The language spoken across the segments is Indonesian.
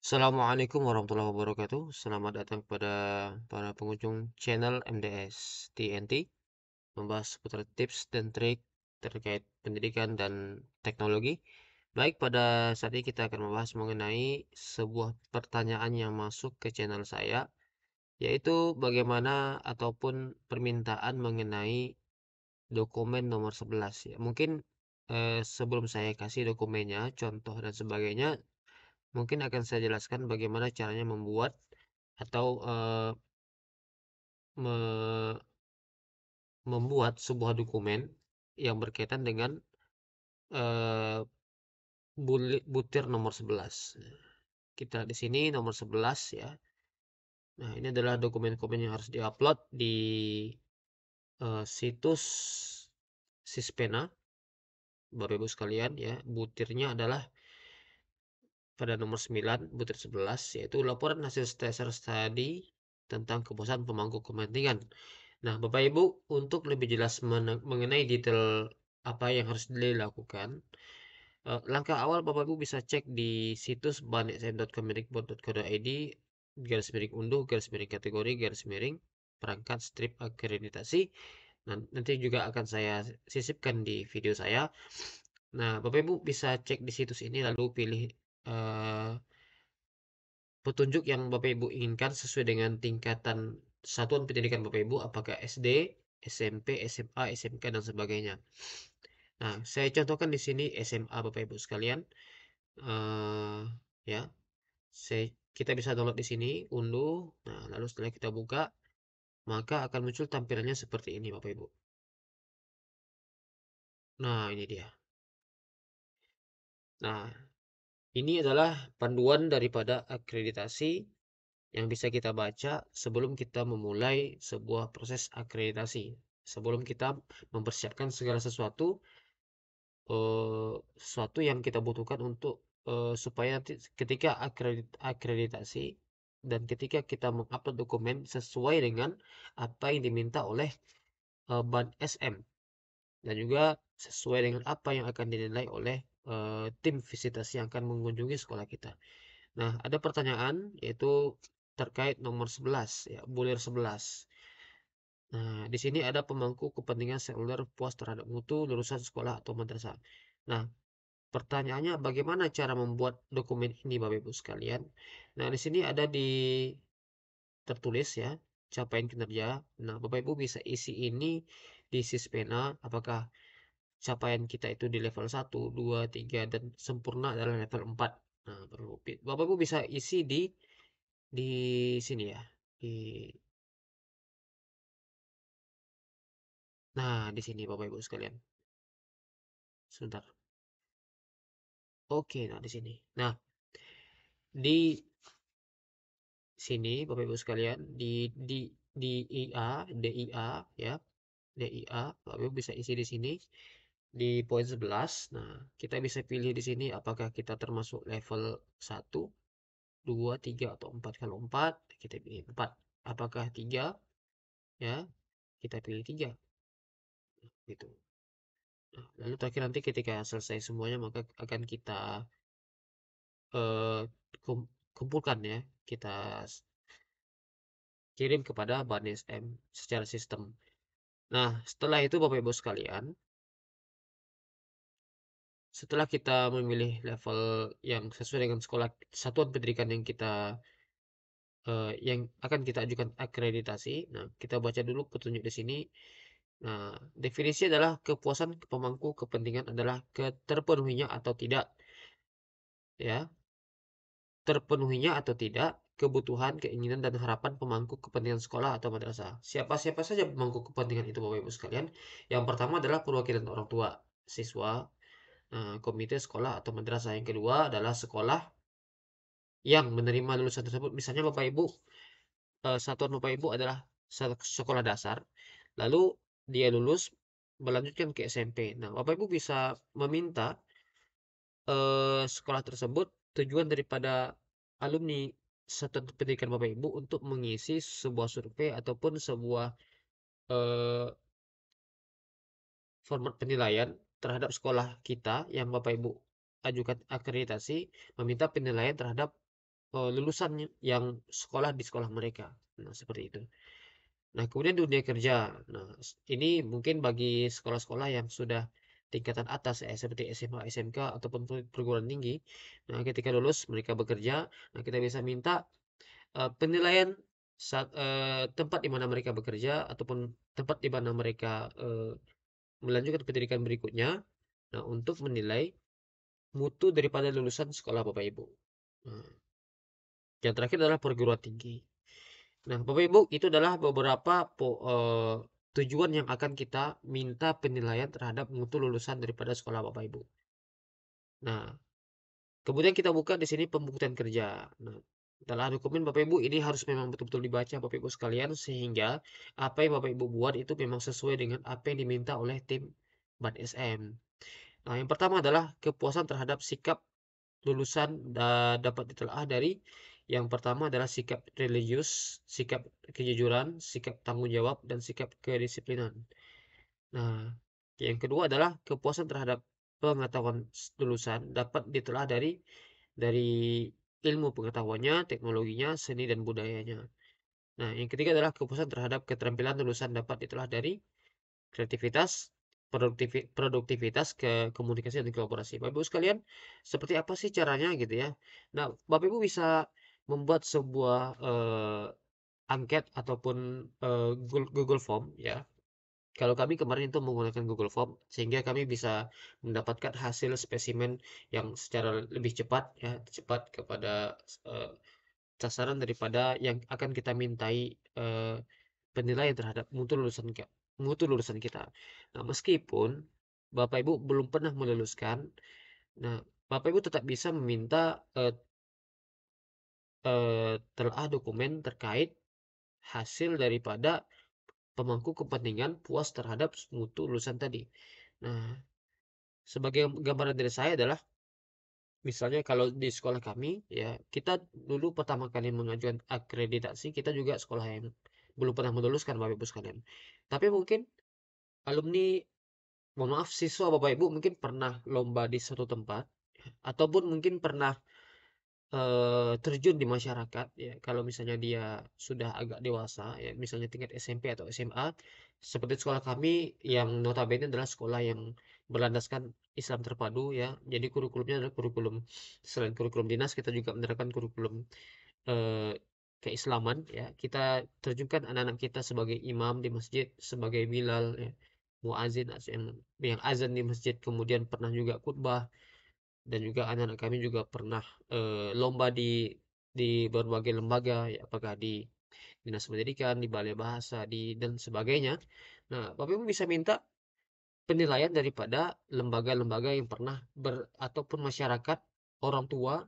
Assalamualaikum warahmatullahi wabarakatuh. Selamat datang kepada para pengunjung channel MDS TNT, membahas seputar tips dan trik terkait pendidikan dan teknologi. Baik, pada saat ini kita akan membahas mengenai sebuah pertanyaan yang masuk ke channel saya, yaitu bagaimana ataupun permintaan mengenai dokumen nomor 11 ya. Mungkin sebelum saya kasih dokumennya, contoh dan sebagainya, mungkin akan saya jelaskan bagaimana caranya membuat atau me- membuat sebuah dokumen yang berkaitan dengan eh, butir nomor 11. Kita di sini nomor 11 ya. Nah, ini adalah dokumen-dokumen yang harus diupload di situs Sispena, Bapak Ibu sekalian ya. Butirnya adalah pada nomor 9 butir 11, yaitu laporan hasil tracer study tentang kepuasan pemangku kepentingan. Nah, Bapak Ibu, untuk lebih jelas mengenai detail apa yang harus dilakukan, langkah awal Bapak Ibu bisa cek di situs bansm.kemdikbud.co.id garis miring unduh, garis miring kategori, garis miring perangkat strip akreditasi. Nah, nanti juga akan saya sisipkan di video saya. Nah, Bapak Ibu bisa cek di situs ini lalu pilih eh, petunjuk yang Bapak Ibu inginkan sesuai dengan tingkatan satuan pendidikan Bapak Ibu, apakah SD, SMP, SMA, SMK, dan sebagainya. Nah, saya contohkan di sini SMA Bapak Ibu sekalian. eh ya, kita bisa download di sini, unduh. Nah, lalu setelah kita buka, maka akan muncul tampilannya seperti ini Bapak Ibu. Nah, ini dia. Nah, ini adalah panduan daripada akreditasi yang bisa kita baca sebelum kita memulai sebuah proses akreditasi. Sebelum kita mempersiapkan segala sesuatu, sesuatu yang kita butuhkan untuk supaya nanti ketika akreditasi dan ketika kita mengupload dokumen sesuai dengan apa yang diminta oleh Ban SM dan juga sesuai dengan apa yang akan dinilai oleh tim visitasi yang akan mengunjungi sekolah kita. Nah, ada pertanyaan yaitu terkait nomor 11 ya, bulir 11. Nah, di sini ada pemangku kepentingan seluler puas terhadap mutu lulusan sekolah atau madrasah. Nah, pertanyaannya bagaimana cara membuat dokumen ini Bapak Ibu sekalian? Nah, di sini ada di tertulis ya, capaian kinerja. Nah, Bapak Ibu bisa isi ini di Sispena apakah capaian kita itu di level 1, 2, 3 dan sempurna adalah level 4. Nah, Bapak Ibu bisa isi di sini ya. Di Nah, di sini Bapak Ibu sekalian. Sebentar. Oke, nah di sini. Nah, di sini Bapak Ibu sekalian di IA, DIA ya. DIA, Bapak Ibu bisa isi di sini di poin 11. Nah, kita bisa pilih di sini apakah kita termasuk level 1, 2, 3 atau 4. Kalau 4, kita pilih 4. Apakah 3? Ya, kita pilih 3 gitu. Nah, lalu terakhir nanti ketika selesai semuanya maka akan kita eh, kumpulkan ya. Kita kirim kepada Banes M secara sistem. Nah, setelah itu Bapak Ibu sekalian, setelah kita memilih level yang sesuai dengan sekolah satuan pendidikan yang akan kita ajukan akreditasi. Nah, kita baca dulu petunjuk di sini. Nah, definisi adalah kepuasan pemangku kepentingan adalah terpenuhinya atau tidak ya, terpenuhinya atau tidak kebutuhan, keinginan dan harapan pemangku kepentingan sekolah atau madrasah. Siapa-siapa saja pemangku kepentingan itu Bapak Ibu sekalian? Yang pertama adalah perwakilan orang tua siswa, komite sekolah atau madrasah. Yang kedua adalah sekolah yang menerima lulusan tersebut. Misalnya Bapak Ibu, satuan Bapak Ibu adalah sekolah dasar, lalu dia lulus melanjutkan ke SMP. Nah, Bapak Ibu bisa meminta sekolah tersebut tujuan daripada alumni satuan pendidikan Bapak Ibu untuk mengisi sebuah survei ataupun sebuah eh, format penilaian terhadap sekolah kita yang Bapak Ibu ajukan akreditasi, meminta penilaian terhadap lulusan yang sekolah di sekolah mereka. Nah, seperti itu. Nah, kemudian dunia kerja. Nah, ini mungkin bagi sekolah-sekolah yang sudah tingkatan atas ya, seperti SMA, SMK ataupun perguruan tinggi. Nah, ketika lulus mereka bekerja, nah kita bisa minta penilaian saat tempat di mana mereka bekerja ataupun tempat di mana mereka melanjutkan pendidikan berikutnya. Nah, untuk menilai mutu daripada lulusan sekolah Bapak Ibu. Nah, yang terakhir adalah perguruan tinggi. Nah, Bapak Ibu, itu adalah beberapa tujuan yang akan kita minta penilaian terhadap mutu lulusan daripada sekolah Bapak Ibu. Nah, kemudian kita buka di sini pembuktian kerja. Nah, dalam dokumen Bapak Ibu ini harus memang betul-betul dibaca Bapak Ibu sekalian sehingga apa yang Bapak Ibu buat itu memang sesuai dengan apa yang diminta oleh tim BAN SM. Nah, yang pertama adalah kepuasan terhadap sikap lulusan dapat ditelaah dari yang pertama adalah sikap religius, sikap kejujuran, sikap tanggung jawab, dan sikap kedisiplinan. Nah, yang kedua adalah kepuasan terhadap pengetahuan lulusan dapat ditelaah dari ilmu pengetahuannya, teknologinya, seni dan budayanya. Nah, yang ketiga adalah kepuasan terhadap keterampilan lulusan dapat ditelaah dari kreativitas, produktivitas, ke komunikasi dan kolaborasi. Bapak Ibu sekalian, seperti apa sih caranya gitu ya? Nah, Bapak Ibu bisa membuat sebuah angket ataupun Google Form ya. Kalau kami kemarin itu menggunakan Google Form sehingga kami bisa mendapatkan hasil spesimen yang secara lebih cepat ya, cepat kepada eh, sasaran daripada yang akan kita mintai penilaian terhadap mutu lulusan kita. Nah, meskipun Bapak Ibu belum pernah meluluskan, nah Bapak Ibu tetap bisa meminta telaah dokumen terkait hasil daripada pemangku kepentingan puas terhadap mutu lulusan tadi. Nah, sebagai gambaran dari saya adalah misalnya kalau di sekolah kami ya kita dulu pertama kali mengajukan akreditasi kita juga sekolah yang belum pernah meluluskan Bapak Ibu sekalian. Tapi mungkin alumni, mohon maaf, siswa Bapak Ibu mungkin pernah lomba di suatu tempat ataupun mungkin pernah terjun di masyarakat ya. Kalau misalnya dia sudah agak dewasa ya, misalnya tingkat SMP atau SMA, seperti sekolah kami yang notabene adalah sekolah yang berlandaskan Islam terpadu ya. Jadi kurikulumnya adalah kurikulum, selain kurikulum dinas kita juga menerapkan kurikulum eh, keislaman ya. Kita terjunkan anak-anak kita sebagai imam di masjid, sebagai bilal ya, muazin yang azan di masjid, kemudian pernah juga khutbah, dan juga anak-anak kami juga pernah lomba di berbagai lembaga ya, apakah di dinas pendidikan, di balai bahasa, dan sebagainya. Nah, Bapak Ibu bisa minta penilaian daripada lembaga-lembaga yang pernah ataupun masyarakat, orang tua,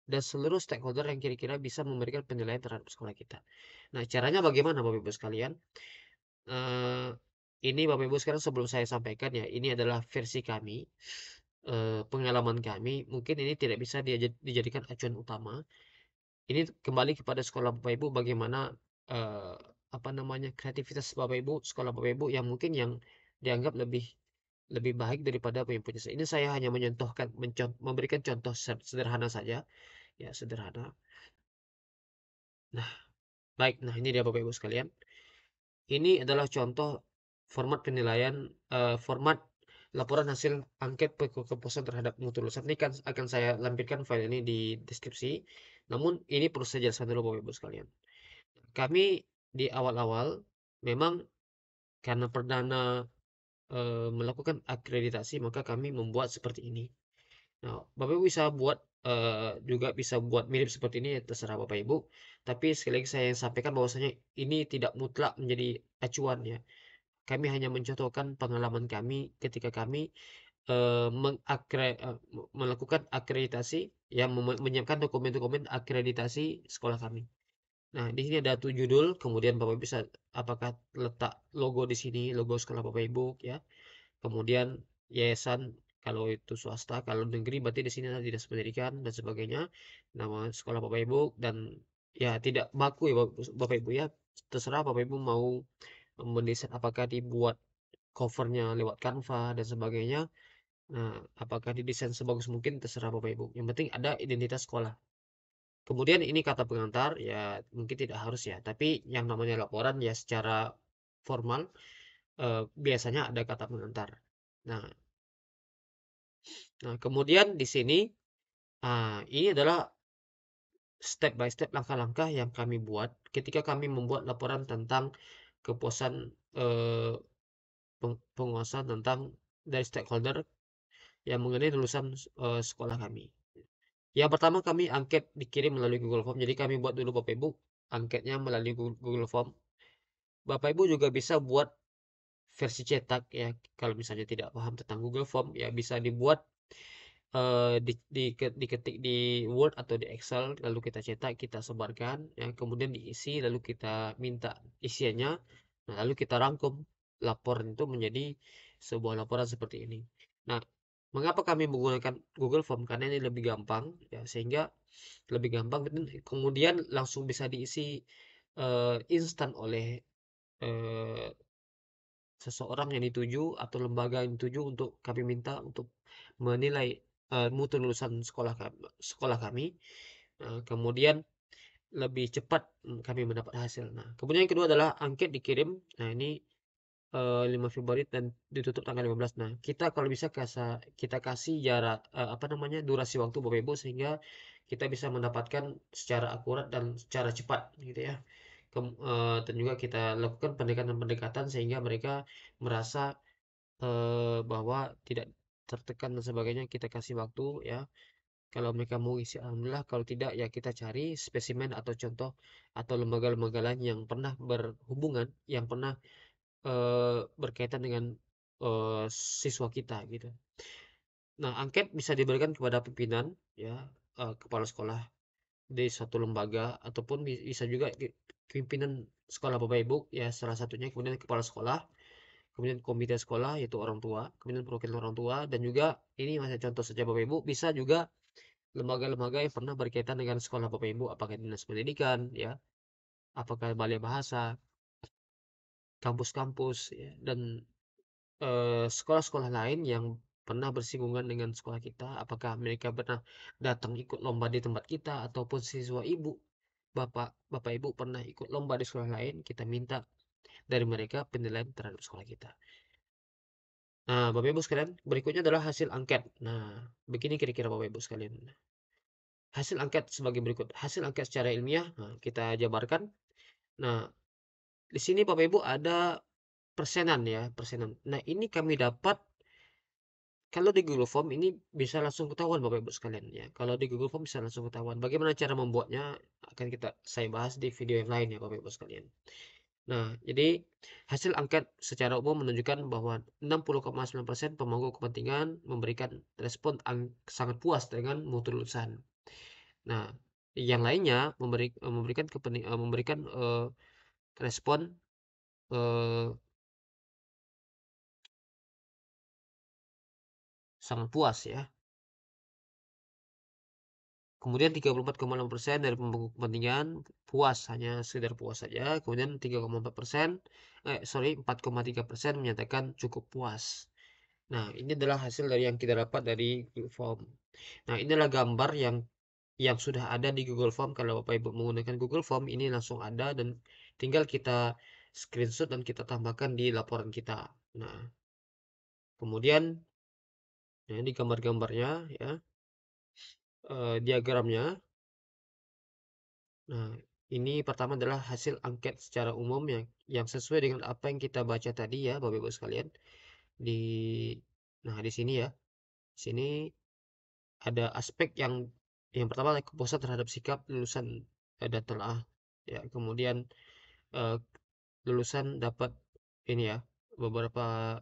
dan seluruh stakeholder yang kira-kira bisa memberikan penilaian terhadap sekolah kita. Nah, caranya bagaimana Bapak Ibu sekalian? Eh, ini Bapak Ibu sekarang sebelum saya sampaikan ya, ini adalah versi kami, pengalaman kami. Mungkin ini tidak bisa dijadikan acuan utama. Ini kembali kepada sekolah Bapak Ibu bagaimana eh, apa namanya kreativitas Bapak Ibu, sekolah Bapak Ibu yang mungkin yang dianggap lebih lebih baik daripada apa yang punya saya. Ini saya hanya memberikan contoh sederhana saja, ya sederhana. Nah, baik. Nah, ini dia Bapak Ibu sekalian. Ini adalah contoh format penilaian, format laporan hasil angket kepuasan terhadap mutu lulusan. Ini kan akan saya lampirkan file ini di deskripsi. Namun ini perlu saya jelaskan dulu Bapak Ibu sekalian. Kami di awal-awal memang karena perdana melakukan akreditasi maka kami membuat seperti ini. Nah, Bapak Ibu bisa buat juga bisa buat mirip seperti ini ya, terserah Bapak Ibu. Tapi sekali lagi saya sampaikan bahwasanya ini tidak mutlak menjadi acuan ya. Kami hanya mencontohkan pengalaman kami ketika kami melakukan akreditasi yang menyiapkan dokumen-dokumen akreditasi sekolah kami. Nah, di sini ada tuh judul, kemudian Bapak bisa apakah letak logo di sini, logo sekolah Bapak Ibu ya. Kemudian yayasan kalau itu swasta, kalau negeri berarti di sini ada dinas pendidikan dan sebagainya. Nama sekolah Bapak Ibu dan ya tidak baku ya Bapak Ibu ya. Terserah Bapak Ibu mau mendesain apakah dibuat covernya lewat Canva dan sebagainya. Nah, apakah didesain sebagus mungkin terserah Bapak Ibu. Yang penting ada identitas sekolah. Kemudian ini kata pengantar, ya mungkin tidak harus ya, tapi yang namanya laporan ya secara formal biasanya ada kata pengantar. Nah, kemudian di sini ini adalah step by step langkah-langkah yang kami buat ketika kami membuat laporan tentang kepuasan eh, penguasa tentang dari stakeholder yang mengenai lulusan sekolah kami. Yang pertama kami angket dikirim melalui Google Form. Jadi kami buat dulu Bapak Ibu angketnya melalui Google Form. Bapak Ibu juga bisa buat versi cetak ya. Kalau misalnya tidak paham tentang Google Form ya bisa dibuat diketik di Word atau di Excel lalu kita cetak kita sebarkan ya kemudian diisi lalu kita minta isiannya nah, lalu kita rangkum laporan itu menjadi sebuah laporan seperti ini. Nah, mengapa kami menggunakan Google Form karena ini lebih gampang ya sehingga lebih gampang dan kemudian langsung bisa diisi instan oleh eh, seseorang yang dituju atau lembaga yang dituju untuk kami minta untuk menilai mutu lulusan sekolah kami. Kemudian lebih cepat kami mendapat hasil. Nah, kemudian yang kedua adalah angket dikirim. Nah, ini 5 Februari dan ditutup tanggal 15. Nah, kita kalau bisa kita kasih jarak apa namanya durasi waktu Bapak Ibu sehingga kita bisa mendapatkan secara akurat dan secara cepat gitu ya. Dan juga kita lakukan pendekatan-pendekatan sehingga mereka merasa bahwa tidak tertekan dan sebagainya kita kasih waktu ya. Kalau mereka mau isi alhamdulillah, kalau tidak ya kita cari spesimen atau contoh atau lembaga-lembaga lain yang pernah berhubungan, yang pernah berkaitan dengan siswa kita gitu. Nah, angket bisa diberikan kepada pimpinan ya, kepala sekolah di suatu lembaga ataupun bisa juga pimpinan sekolah Bapak Ibu ya salah satunya kemudian kepala sekolah kemudian komite sekolah yaitu orang tua, kemudian perwakilan orang tua dan juga ini masih contoh saja Bapak Ibu bisa juga lembaga-lembaga yang pernah berkaitan dengan sekolah Bapak Ibu apakah dinas pendidikan ya, apakah balai bahasa, kampus-kampus ya, dan sekolah-sekolah lain yang pernah bersinggungan dengan sekolah kita, apakah mereka pernah datang ikut lomba di tempat kita ataupun siswa ibu, bapak ibu pernah ikut lomba di sekolah lain, kita minta dari mereka penilaian terhadap sekolah kita. Nah, Bapak Ibu sekalian, berikutnya adalah hasil angket. Nah, begini kira-kira Bapak Ibu sekalian. Hasil angket sebagai berikut. Hasil angket secara ilmiah, nah, kita jabarkan. Nah, di sini Bapak Ibu ada persenan ya, persenan. Nah, ini kami dapat kalau di Google Form ini bisa langsung ketahuan Bapak Ibu sekalian ya. Kalau di Google Form bisa langsung ketahuan. Bagaimana cara membuatnya akan saya bahas di video yang lain ya Bapak Ibu sekalian. Nah, jadi hasil angket secara umum menunjukkan bahwa 60,9% pemangku kepentingan memberikan respon sangat puas dengan mutu lulusan. Nah, yang lainnya memberikan respon eh, sangat puas ya. Kemudian 34,6% dari pemangku kepentingan puas, hanya sekedar puas saja. Kemudian 4,3% menyatakan cukup puas. Nah, ini adalah hasil dari yang kita dapat dari Google Form. Nah, inilah gambar yang sudah ada di Google Form. Kalau Bapak Ibu menggunakan Google Form, ini langsung ada dan tinggal kita screenshot dan kita tambahkan di laporan kita. Nah, kemudian nah, ini gambar-gambarnya ya, diagramnya. Nah, ini pertama adalah hasil angket secara umum yang sesuai dengan apa yang kita baca tadi ya, Bapak Ibu sekalian. Di nah di sini ya. Sini ada aspek yang pertama adalah kepuasan terhadap sikap lulusan dan telah ya. Kemudian eh, lulusan dapat ini ya, beberapa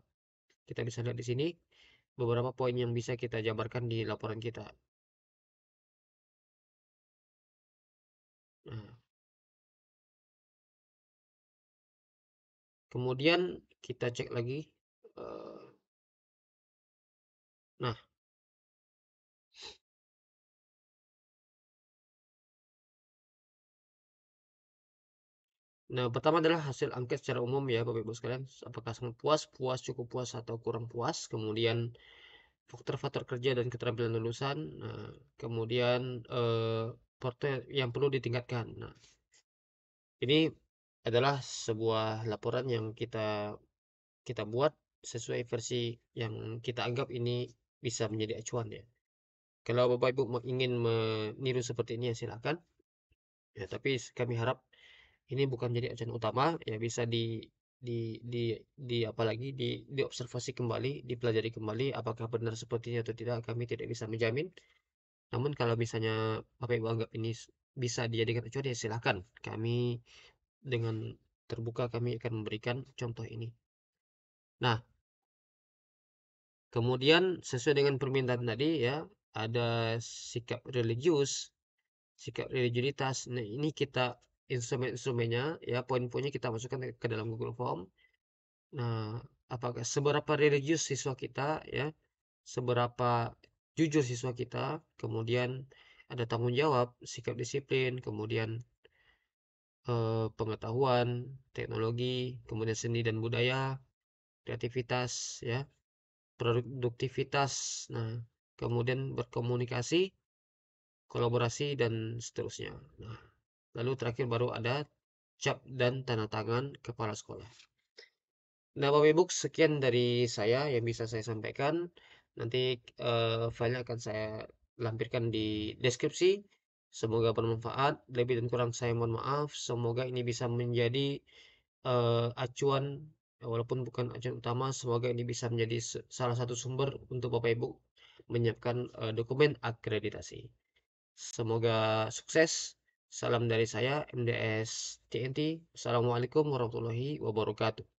kita bisa lihat di sini beberapa poin yang bisa kita jabarkan di laporan kita. Nah, kemudian kita cek lagi. eh, Nah, pertama adalah hasil angket secara umum ya Bapak Ibu sekalian. Apakah sangat puas, puas, cukup puas atau kurang puas. Kemudian faktor-faktor kerja dan keterampilan lulusan. Nah, kemudian portal yang perlu ditingkatkan. Nah, ini adalah sebuah laporan yang kita kita buat sesuai versi yang kita anggap ini bisa menjadi acuan ya. Kalau Bapak Ibu ingin meniru seperti ini ya silakan. Ya, tapi kami harap ini bukan jadi acuan utama ya, bisa di apalagi diobservasi kembali, dipelajari kembali apakah benar seperti ini atau tidak, kami tidak bisa menjamin. Namun kalau misalnya Bapak Ibu anggap ini bisa dijadikan acuan ya silakan. Kami dengan terbuka kami akan memberikan contoh ini. Nah, kemudian sesuai dengan permintaan tadi ya, ada sikap religius, sikap religiusitas. Nah, ini kita instrumen-instrumennya ya, poin-poinnya kita masukkan ke dalam Google Form. Nah, apakah seberapa religius siswa kita ya, seberapa jujur siswa kita, kemudian ada tanggung jawab, sikap disiplin, kemudian pengetahuan, teknologi, kemudian seni dan budaya, kreativitas ya, produktivitas, nah, kemudian berkomunikasi, kolaborasi dan seterusnya. Nah, lalu terakhir baru ada cap dan tanda tangan kepala sekolah. Nah, Bapak Ibu, sekian dari saya yang bisa saya sampaikan. Nanti filenya akan saya lampirkan di deskripsi. Semoga bermanfaat. Lebih dan kurang saya mohon maaf. Semoga ini bisa menjadi acuan, walaupun bukan acuan utama. Semoga ini bisa menjadi salah satu sumber untuk Bapak Ibu menyiapkan dokumen akreditasi. Semoga sukses. Salam dari saya, MDS TNT. Assalamualaikum warahmatullahi wabarakatuh.